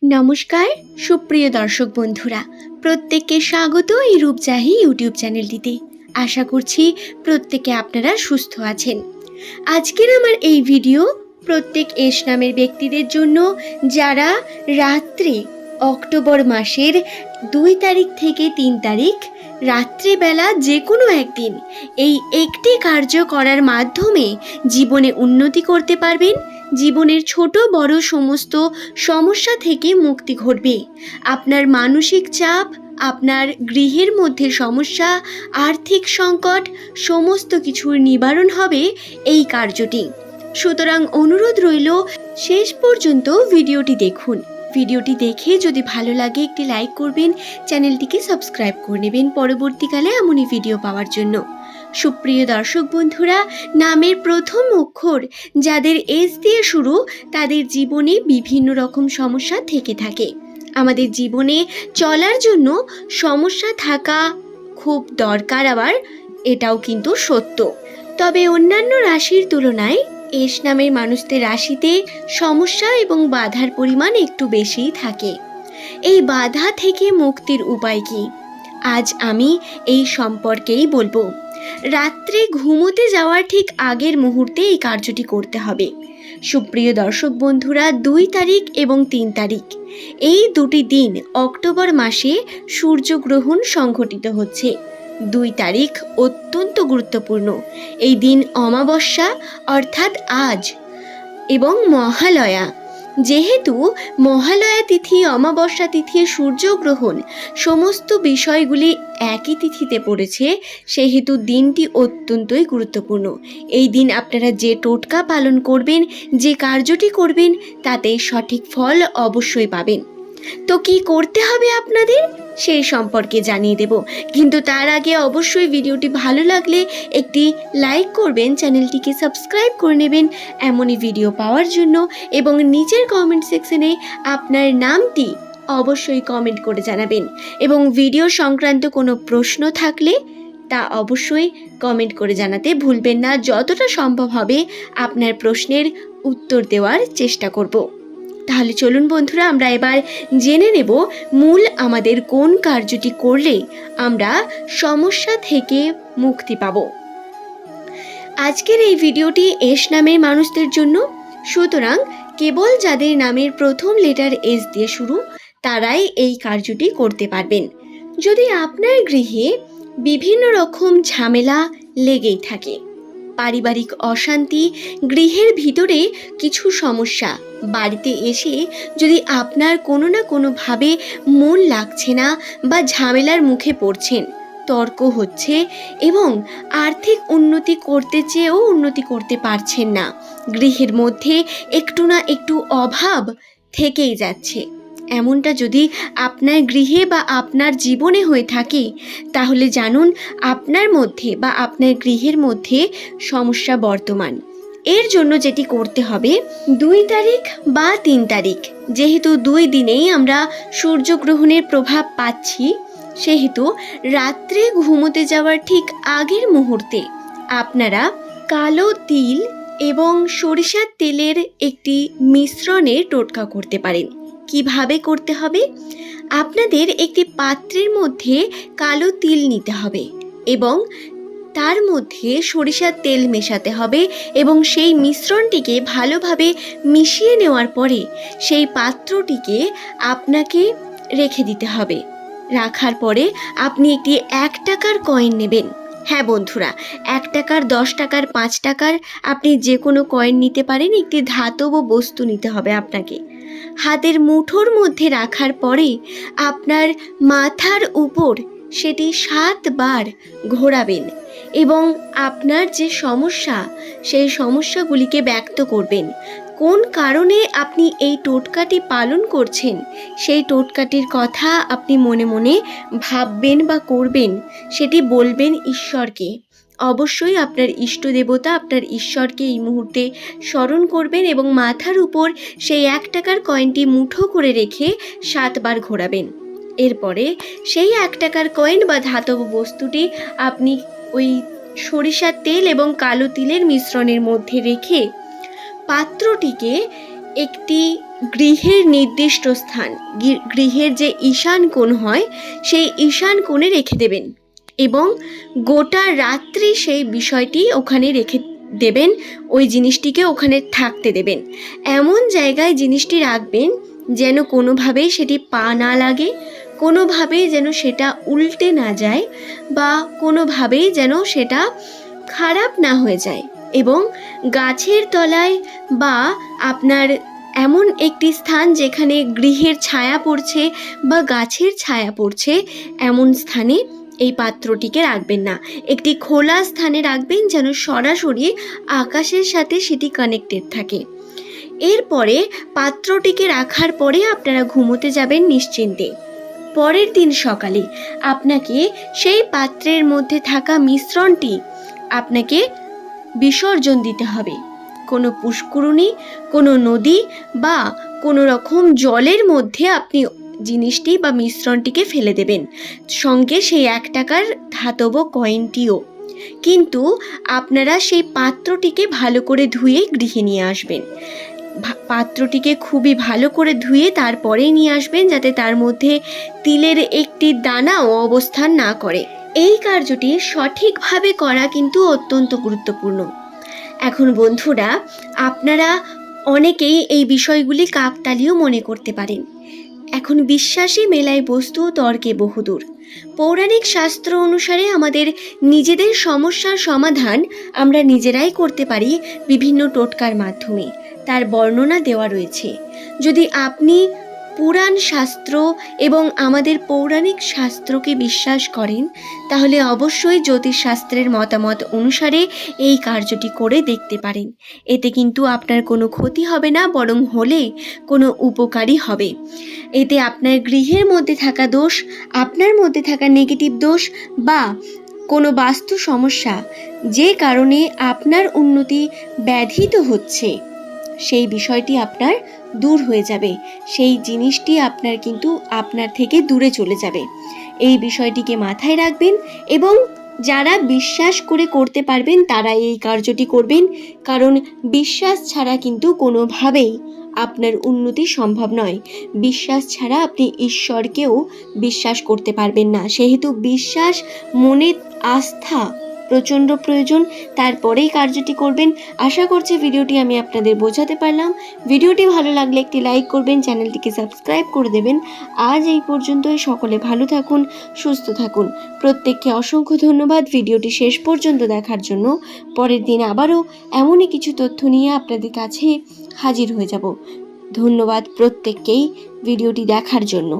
নমস্কার সুপ্রিয় দর্শক বন্ধুরা, প্রত্যেককে স্বাগত এই রূপজাহি ইউটিউব চ্যানেলটিতে। আশা করছি প্রত্যেকে আপনারা সুস্থ আছেন। আজকের আমার এই ভিডিও প্রত্যেক এস নামের ব্যক্তিদের জন্য, যারা রাত্রে অক্টোবর মাসের 2 তারিখ থেকে 3 তারিখ রাত্রিবেলা যে কোনো একদিন এই একটি কার্য করার মাধ্যমে জীবনে উন্নতি করতে পারবেন। জীবনের ছোট বড় সমস্ত সমস্যা থেকে মুক্তি ঘটবে। আপনার মানসিক চাপ, আপনার গৃহের মধ্যে সমস্যা, আর্থিক সংকট সমস্ত কিছুর নিবারণ হবে এই কার্যটি। সুতরাং অনুরোধ রইল, শেষ পর্যন্ত ভিডিওটি দেখুন। ভিডিওটি দেখে যদি ভালো লাগে একটি লাইক করবেন, চ্যানেলটিকে সাবস্ক্রাইব করে নেবেন পরবর্তীকালে এমনই ভিডিও পাওয়ার জন্য। সুপ্রিয় দর্শক বন্ধুরা, নামের প্রথম অক্ষর যাদের এস দিয়ে শুরু, তাদের জীবনে বিভিন্ন রকম সমস্যা থেকে থাকে। আমাদের জীবনে চলার জন্য সমস্যা থাকা খুব দরকার, আবার এটাও কিন্তু সত্য। তবে অন্যান্য রাশির তুলনায় এস নামের মানুষদের রাশিতে সমস্যা এবং বাধার পরিমাণ একটু বেশিই থাকে। এই বাধা থেকে মুক্তির উপায় কি, আজ আমি এই সম্পর্কেই বলবো। রাত্রে ঘুমোতে যাওয়ার ঠিক আগের মুহূর্তে এই কার্যটি করতে হবে। সুপ্রিয় দর্শক বন্ধুরা, 2 তারিখ এবং 3 তারিখ এই দুটি দিন অক্টোবর মাসে সূর্যগ্রহণ সংঘটিত হচ্ছে। 2 তারিখ অত্যন্ত গুরুত্বপূর্ণ। এই দিন অমাবস্যা অর্থাৎ আজ এবং মহালয়া। যেহেতু মহালয়া তিথি, অমাবস্যা তিথি, সূর্যগ্রহণ সমস্ত বিষয়গুলি একই তিথিতে পড়েছে, সেহেতু দিনটি অত্যন্তই গুরুত্বপূর্ণ। এই দিন আপনারা যে টোটকা পালন করবেন, যে কার্যটি করবেন, তাতে সঠিক ফল অবশ্যই পাবেন। তো কি করতে হবে আপনাদের সেই সম্পর্কে জানিয়ে দেব, কিন্তু তার আগে অবশ্যই ভিডিওটি ভালো লাগলে একটি লাইক করবেন, চ্যানেলটিকে সাবস্ক্রাইব করে নেবেন এমনই ভিডিও পাওয়ার জন্য, এবং নিচের কমেন্ট সেকশনে আপনার নামটি অবশ্যই কমেন্ট করে জানাবেন। এবং ভিডিও সংক্রান্ত কোনো প্রশ্ন থাকলে তা অবশ্যই কমেন্ট করে জানাতে ভুলবেন না। যতটা সম্ভব হবে আপনার প্রশ্নের উত্তর দেওয়ার চেষ্টা করব। তাহলে চলুন বন্ধুরা, আমরা এবার জেনে নেব মূল আমাদের কোন কার্যটি করলে আমরা সমস্যা থেকে মুক্তি পাব। আজকের এই ভিডিওটি এস নামের মানুষদের জন্য, সুতরাং কেবল যাদের নামের প্রথম লেটার এস দিয়ে শুরু তারাই এই কার্যটি করতে পারবেন। যদি আপনার গৃহে বিভিন্ন রকম ঝামেলা লেগেই থাকে, পারিবারিক অশান্তি, গৃহের ভিতরে কিছু সমস্যা, বাড়িতে এসে যদি আপনার কোনো না কোনোভাবে মন লাগছে না বা ঝামেলার মুখে পড়ছেন, তর্ক হচ্ছে এবং আর্থিক উন্নতি করতে চেয়েও উন্নতি করতে পারছেন না, গৃহের মধ্যে একটু না একটু অভাব থেকেই যাচ্ছে, এমনটা যদি আপনার গৃহে বা আপনার জীবনে হয়ে থাকে, তাহলে জানুন আপনার মধ্যে বা আপনার গৃহের মধ্যে সমস্যা বর্তমান। এর জন্য যেটি করতে হবে, 2 তারিখ বা 3 তারিখ, যেহেতু 2 দিনেই আমরা সূর্যগ্রহণের প্রভাব পাচ্ছি, সেহেতু রাত্রে ঘুমোতে যাওয়ার ঠিক আগের মুহূর্তে আপনারা কালো তিল এবং সরিষার তেলের একটি মিশ্রণের টোটকা করতে পারেন। কিভাবে করতে হবে, আপনাদের একটি পাত্রের মধ্যে কালো তিল নিতে হবে এবং তার মধ্যে সরিষার তেল মেশাতে হবে, এবং সেই মিশ্রণটিকে ভালোভাবে মিশিয়ে নেওয়ার পরে সেই পাত্রটিকে আপনাকে রেখে দিতে হবে। রাখার পরে আপনি একটি 1 টাকার কয়েন নেবেন। হ্যাঁ বন্ধুরা, 1 টাকার, 10 টাকার, 5 টাকার, আপনি যে কোনো কয়েন নিতে পারেন। একটি ধাতব বস্তু নিতে হবে আপনাকে। হাতের মুঠোর মধ্যে রাখার পরে আপনার মাথার উপর সেটি 7 বার ঘোরাবেন এবং আপনার যে সমস্যা, সেই সমস্যাগুলিকে ব্যক্ত করবেন। কোন কারণে আপনি এই টোটকাটি পালন করছেন, সেই টোটকাটির কথা আপনি মনে মনে ভাববেন বা করবেন, সেটি বলবেন ঈশ্বরকে। অবশ্যই আপনার ইষ্ট দেবতা, আপনার ঈশ্বরকে এই মুহূর্তে স্মরণ করবেন এবং মাথার উপর সেই 1 টাকার কয়েনটি মুঠো করে রেখে 7 বার ঘোরাবেন। এরপরে সেই 1 টাকার কয়েন বা ধাতব বস্তুটি আপনি ওই সরিষার তেল এবং কালো তিলের মিশ্রণের মধ্যে রেখে পাত্রটিকে একটি গৃহের নির্দিষ্ট স্থান, গৃহের যে ঈশান কোণ হয় সেই ঈশান কোণে রেখে দেবেন এবং গোটা রাত্রি সেই বিষয়টি ওখানে রেখে দেবেন, ওই জিনিসটিকে ওখানে থাকতে দেবেন। এমন জায়গায় জিনিসটি রাখবেন যেন কোনোভাবেই সেটি পা না লাগে, কোনোভাবেই যেন সেটা উল্টে না যায় বা কোনোভাবেই যেন সেটা খারাপ না হয়ে যায়। এবং গাছের তলায় বা আপনার এমন একটি স্থান যেখানে গৃহের ছায়া পড়ছে বা গাছের ছায়া পড়ছে, এমন স্থানে এই পাত্রটিকে রাখবেন না। একটি খোলা স্থানে রাখবেন যেন সরাসরি আকাশের সাথে সেটি কানেক্টেড থাকে। এরপরে পাত্রটিকে রাখার পরে আপনারা ঘুমোতে যাবেন নিশ্চিন্তে। পরের দিন সকালে আপনাকে সেই পাত্রের মধ্যে থাকা মিশ্রণটি আপনাকে বিসর্জন দিতে হবে। কোনো পুষ্করিণী, কোনো নদী বা কোনো রকম জলের মধ্যে আপনি জিনিসটি বা মিশ্রণটিকে ফেলে দেবেন, সঙ্গে সেই 1 টাকার ধাতব কয়েনটিও। কিন্তু আপনারা সেই পাত্রটিকে ভালো করে ধুয়ে গৃহে নিয়ে আসবেন। পাত্রটিকে খুবই ভালো করে ধুয়ে তারপরেই নিয়ে আসবেন, যাতে তার মধ্যে তিলের একটি দানাও অবস্থান না করে। এই কার্যটি সঠিকভাবে করা কিন্তু অত্যন্ত গুরুত্বপূর্ণ। এখন বন্ধুরা, আপনারা অনেকেই এই বিষয়গুলি কাকতালীয় মনে করতে পারেন। এখন বিশ্বাসী মেলায় বস্তু, তর্কে বহুদূর। পৌরাণিক শাস্ত্র অনুসারে আমাদের নিজেদের সমস্যার সমাধান আমরা নিজেরাই করতে পারি বিভিন্ন টোটকার মাধ্যমে, তার বর্ণনা দেওয়া রয়েছে। যদি আপনি পুরাণ শাস্ত্র এবং আমাদের পৌরাণিক শাস্ত্রকে বিশ্বাস করেন, তাহলে অবশ্যই জ্যোতিষশাস্ত্রের মতামত অনুসারে এই কার্যটি করে দেখতে পারেন। এতে কিন্তু আপনার কোনো ক্ষতি হবে না, বরং হলে কোনো উপকারই হবে। এতে আপনার গৃহের মধ্যে থাকা দোষ, আপনার মধ্যে থাকা নেগেটিভ দোষ বা কোনো বাস্তু সমস্যা, যে কারণে আপনার উন্নতি ব্যাধিত হচ্ছে, সেই বিষয়টি আপনার দূর হয়ে যাবে। সেই জিনিসটি আপনার থেকে দূরে চলে যাবে। এই বিষয়টিকে মাথায় রাখবেন এবং যারা বিশ্বাস করে করতে পারবেন তারা এই কার্যটি করবেন, কারণ বিশ্বাস ছাড়া কিন্তু কোনোভাবেই আপনার উন্নতি সম্ভব নয়। বিশ্বাস ছাড়া আপনি ঈশ্বরকেও বিশ্বাস করতে পারবেন না। সেহেতু বিশ্বাস, মনে আস্থা প্রচণ্ড প্রয়োজন, তারপরেই কার্যটি করবেন। আশা করছি ভিডিওটি আমি আপনাদের বোঝাতে পারলাম। ভিডিওটি ভালো লাগলে একটি লাইক করবেন, চ্যানেলটিকে সাবস্ক্রাইব করে দেবেন। আজ এই পর্যন্তই। সকলে ভালো থাকুন, সুস্থ থাকুন। প্রত্যেককে অসংখ্য ধন্যবাদ ভিডিওটি শেষ পর্যন্ত দেখার জন্য। পরের দিন আবারও এমনই কিছু তথ্য নিয়ে আপনাদের কাছে হাজির হয়ে যাব। ধন্যবাদ প্রত্যেককেই ভিডিওটি দেখার জন্য।